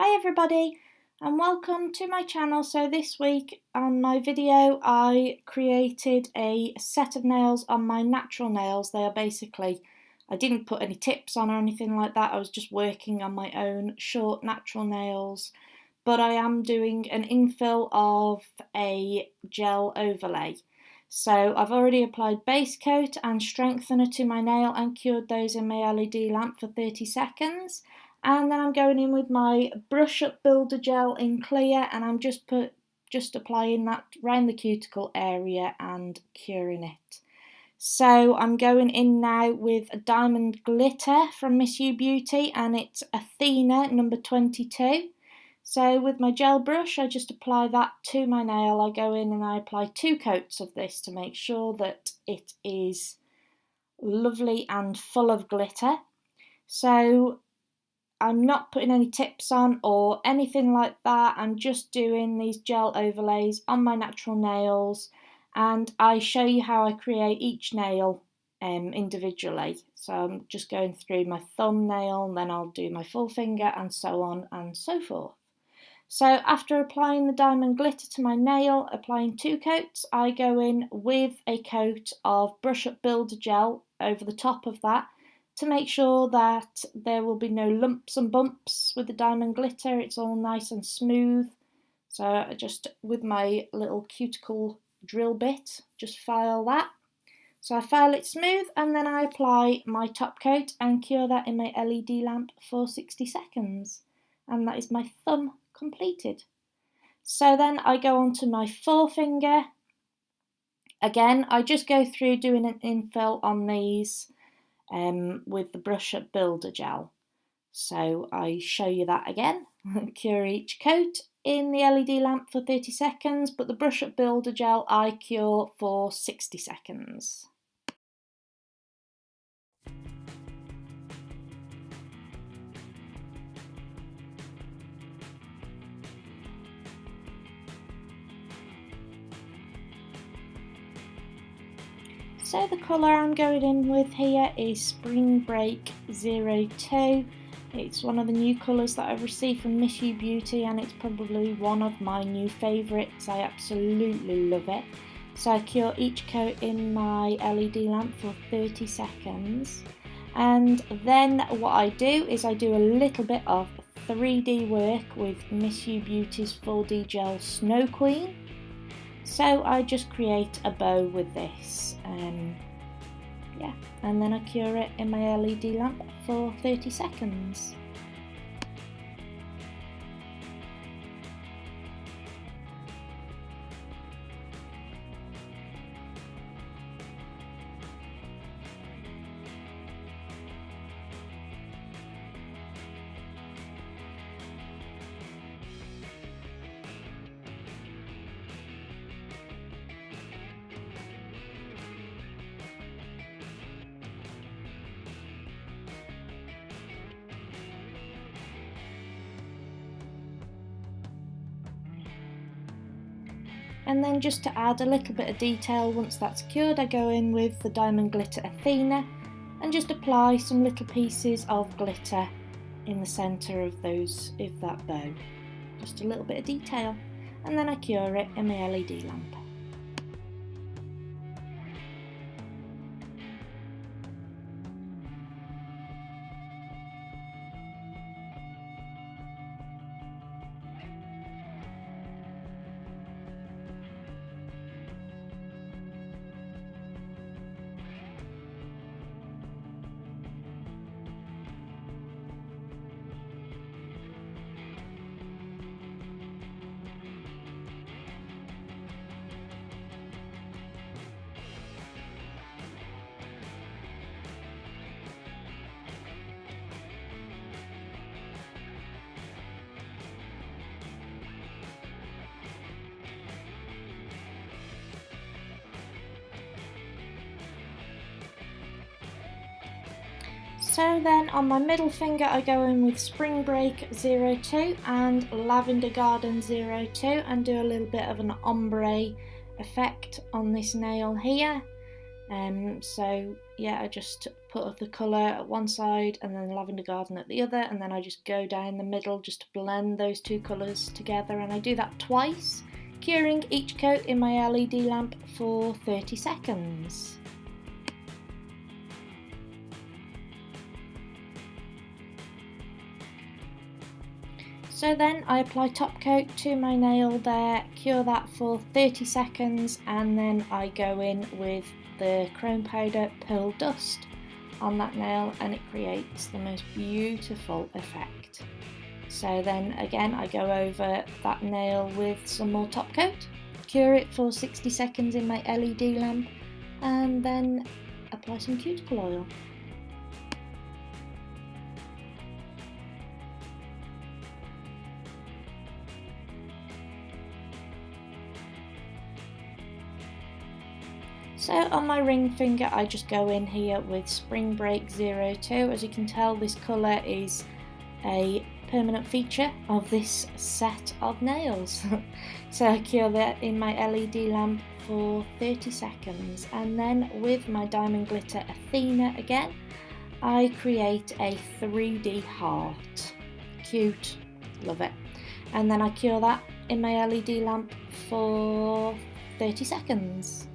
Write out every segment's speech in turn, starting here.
Hi everybody and welcome to my channel. So this week on my video I created a set of nails on my natural nails. They are basically, I didn't put any tips on or anything like that, I was just working on my own short natural nails, but I am doing an infill of a gel overlay. So I've already applied base coat and strengthener to my nail and cured those in my LED lamp for 30 seconds. And then I'm going in with my Brush Up Builder Gel in clear, and I'm just applying that around the cuticle area and curing it. So I'm going in now with a diamond glitter from Miss You Beauty, and it's Athena number 22. So with my gel brush I just apply that to my nail. I go in and I apply 2 coats of this to make sure that it is lovely and full of glitter. So I'm not putting any tips on or anything like that. I'm just doing these gel overlays on my natural nails, and I show you how I create each nail individually. So I'm just going through my thumbnail, and then I'll do my full finger and so on and so forth. So after applying the diamond glitter to my nail, applying 2 coats, I go in with a coat of Brush Up Builder Gel over the top of that, to make sure that there will be no lumps and bumps with the diamond glitter. It's all nice and smooth. So I just, with my little cuticle drill bit, just file that. So I file it smooth, and then I apply my top coat and cure that in my LED lamp for 60 seconds. And that is my thumb completed. So then I go on to my forefinger. Again, I just go through doing an infill on these with the Brush Up Builder Gel. So I show you that again. Cure each coat in the LED lamp for 30 seconds, but the Brush Up Builder Gel I cure for 60 seconds. So the colour I'm going in with here is Spring Break 02. It's one of the new colours that I've received from Miss You Beauty, and it's probably one of my new favourites. I absolutely love it. So I cure each coat in my LED lamp for 30 seconds. And then what I do is I do a little bit of 3D work with Miss You Beauty's 4D Gel Snow Queen. So I just create a bow with this, and then I cure it in my LED lamp for 30 seconds. And then just to add a little bit of detail, once that's cured, I go in with the Diamond Glitter Athena and just apply some little pieces of glitter in the centre of that bow. Just a little bit of detail, and then I cure it in my LED lamp. So then on my middle finger I go in with Spring Break 02 and Lavender Garden 02 and do a little bit of an ombre effect on this nail here. So yeah, I just put the colour at one side and then Lavender Garden at the other, and then I just go down the middle just to blend those two colours together, and I do that twice, curing each coat in my LED lamp for 30 seconds. So then I apply top coat to my nail there, cure that for 30 seconds, and then I go in with the chrome powder Pearl Dust on that nail, and it creates the most beautiful effect. So then again I go over that nail with some more top coat, cure it for 60 seconds in my LED lamp, and then apply some cuticle oil. So on my ring finger I just go in here with Spring Break 02. As you can tell, this colour is a permanent feature of this set of nails. So I cure that in my LED lamp for 30 seconds, and then with my Diamond Glitter Athena again I create a 3D heart. Cute, love it. And then I cure that in my LED lamp for 30 seconds.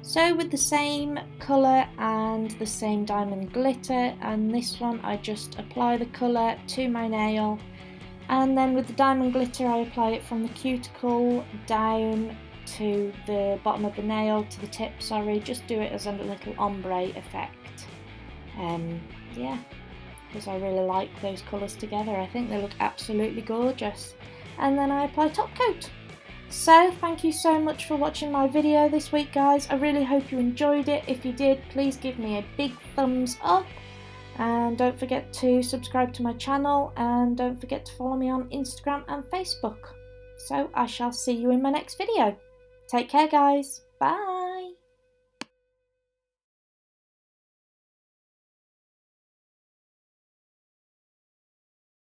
So with the same colour and the same diamond glitter, and this one I just apply the colour to my nail, and then with the diamond glitter I apply it from the cuticle down to the bottom of the nail, to the tip, sorry, just do it as a little ombre effect. Yeah, because I really like those colours together. I think they look absolutely gorgeous. And then I apply top coat. So thank you so much for watching my video this week, guys. I really hope you enjoyed it. If you did, please give me a big thumbs up, and don't forget to subscribe to my channel, and don't forget to follow me on Instagram and Facebook. So I shall see you in my next video. Take care, guys. Bye.